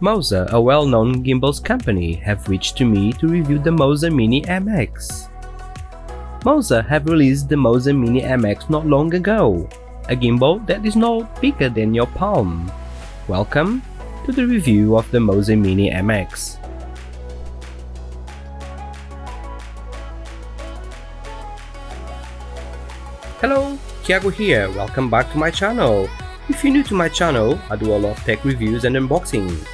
Moza, a well-known gimbals company, have reached to me to review the Moza Mini MX. Moza have released the Moza Mini MX not long ago, a gimbal that is no bigger than your palm. Welcome to the review of the Moza Mini MX. Hello, Thiago here, welcome back to my channel. If you're new to my channel, I do a lot of tech reviews and unboxing.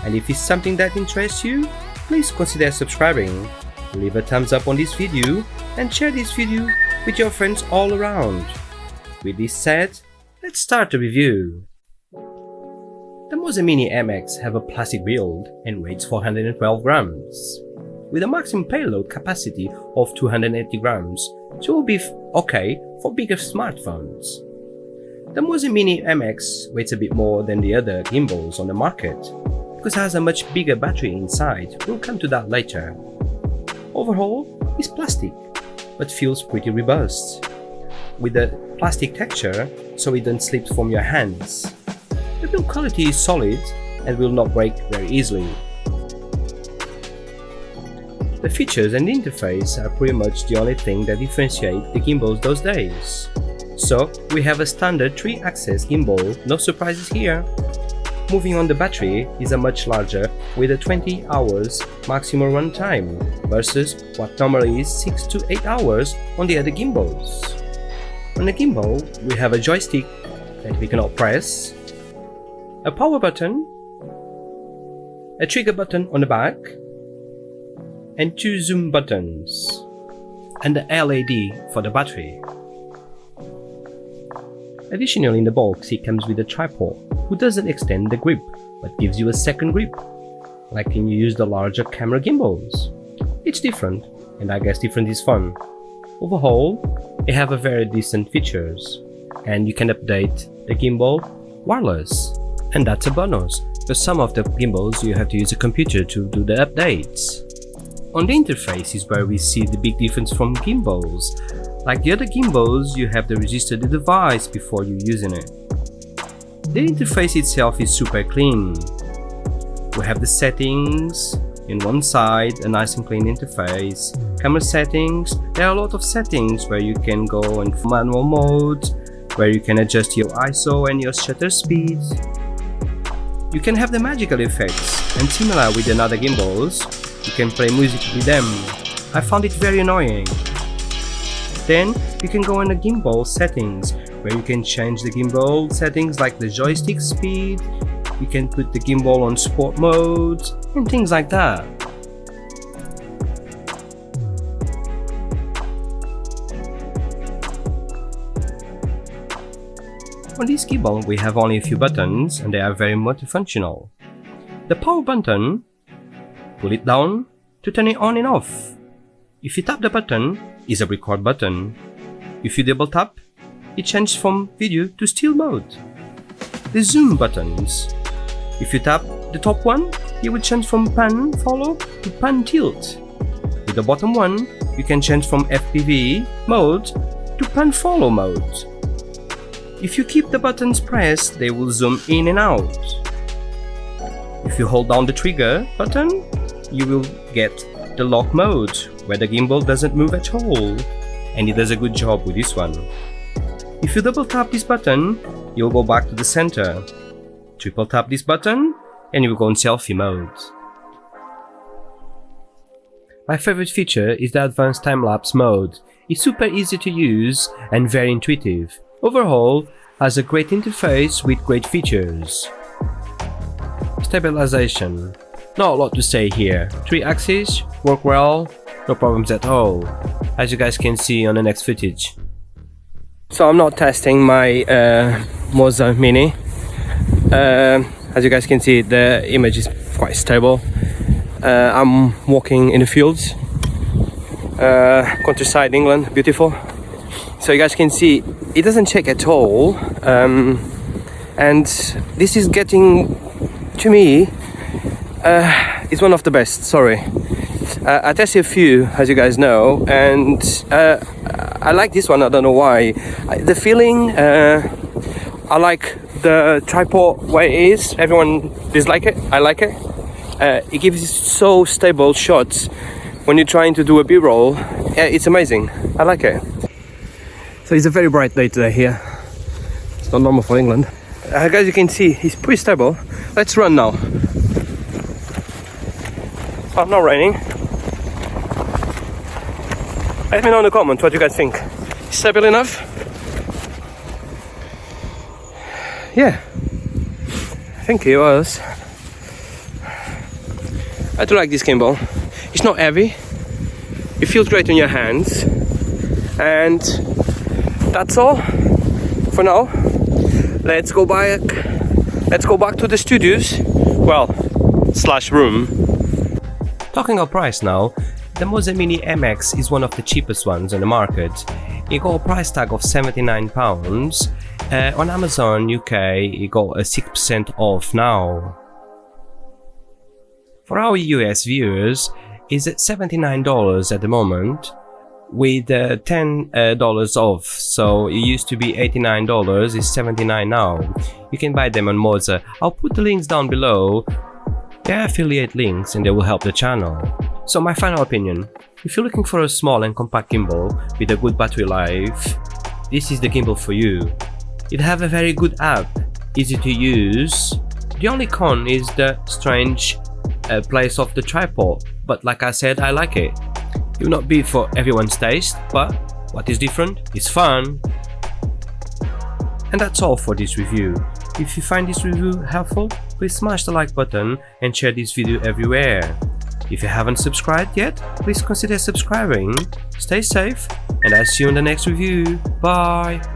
And if it's something that interests you, please consider subscribing. Leave a thumbs up on this video and share this video with your friends all around. With this said, let's start the review. The Moza Mini MX have a plastic build and weighs 412 grams, with a maximum payload capacity of 280 grams, so it will be okay for bigger smartphones. The Moza Mini MX weighs a bit more than the other gimbals on the market, because it has a much bigger battery inside. We'll come to that later. Overall, it's plastic, but feels pretty robust, with a plastic texture so it doesn't slip from your hands. The build quality is solid and will not break very easily. The features and interface are pretty much the only thing that differentiate the gimbals those days. So, we have a standard 3-axis gimbal, no surprises here. Moving on, the battery is a much larger with a 20 hours maximum runtime versus what normally is 6 to 8 hours on the other gimbals. On the gimbal, we have a joystick that we cannot press, a power button, a trigger button on the back, and 2 zoom buttons, and the LED for the battery. Additionally, in the box it comes with a tripod, which doesn't extend the grip, but gives you a second grip, like when you use the larger camera gimbals. It's different, and I guess different is fun. Overall, it have a very decent features, and you can update the gimbal wireless, and that's a bonus, because some of the gimbals you have to use a computer to do the updates. On the interface is where we see the big difference from gimbals. Like the other gimbals, you have to register the device before you're using it. The interface itself is super clean. We have the settings in one side, a nice and clean interface. Camera settings, there are a lot of settings where you can go in manual mode, where you can adjust your ISO and your shutter speed. You can have the magical effects, and similar with another gimbals, you can play music with them. I found it very annoying. Then you can go in the gimbal settings, where you can change the gimbal settings like the joystick speed, you can put the gimbal on sport mode, and things like that. On this gimbal we have only a few buttons, and they are very multifunctional. The power button, pull it down to turn it on and off. If you tap the button, is a record button. If you double tap, it changes from video to still mode. The zoom buttons. If you tap the top one, it will change from pan follow to pan tilt. With the bottom one, you can change from FPV mode to pan follow mode. If you keep the buttons pressed, they will zoom in and out. If you hold down the trigger button, you will get the lock mode, where the gimbal doesn't move at all, and it does a good job with this one. If you double tap this button, you'll go back to the center. Triple tap this button, and you will go in selfie mode. My favorite feature is the advanced time-lapse mode. It's super easy to use and very intuitive. Overall, has a great interface with great features. Stabilization. Not a lot to say here. 3 axes, work well, no problems at all, as you guys can see on the next footage. So I'm not testing my Moza Mini. As you guys can see, the image is quite stable. I'm walking in the fields, countryside England, beautiful. So you guys can see it doesn't shake at all, and this is getting, to me, it's one of the best. Sorry, I tested a few, as you guys know, and I like this one. I don't know why. The feeling I like the tripod where it is. Everyone dislike it. I like it. It gives you so stable shots when you're trying to do a B-roll. It's amazing. I like it. So it's a very bright day today here. It's not normal for England. As you can see, it's pretty stable. Let's run now. Oh, not raining. Let me know in the comments what you guys think. Stable enough? Yeah, I think it was. I do like this gimbal. It's not heavy. It feels great in your hands. And that's all for now. Let's go back to the studios. Well, / room. Talking of price now, the Moza Mini MX is one of the cheapest ones on the market. It got a price tag of £79. On Amazon UK, it got a 6% off now. For our US viewers, it's at $79 at the moment, with $10 off. So it used to be $89, it's $79 now. You can buy them on Moza. I'll put the links down below. They're affiliate links and they will help the channel. So my final opinion, if you're looking for a small and compact gimbal with a good battery life, this is the gimbal for you. It have a very good app, easy to use. The only con is the strange place of the tripod, but like I said, I like it. It will not be for everyone's taste, but what is different is fun. And that's all for this review. If you find this review helpful, please smash the like button and share this video everywhere. If you haven't subscribed yet, please consider subscribing. Stay safe, and I'll see you in the next review. Bye!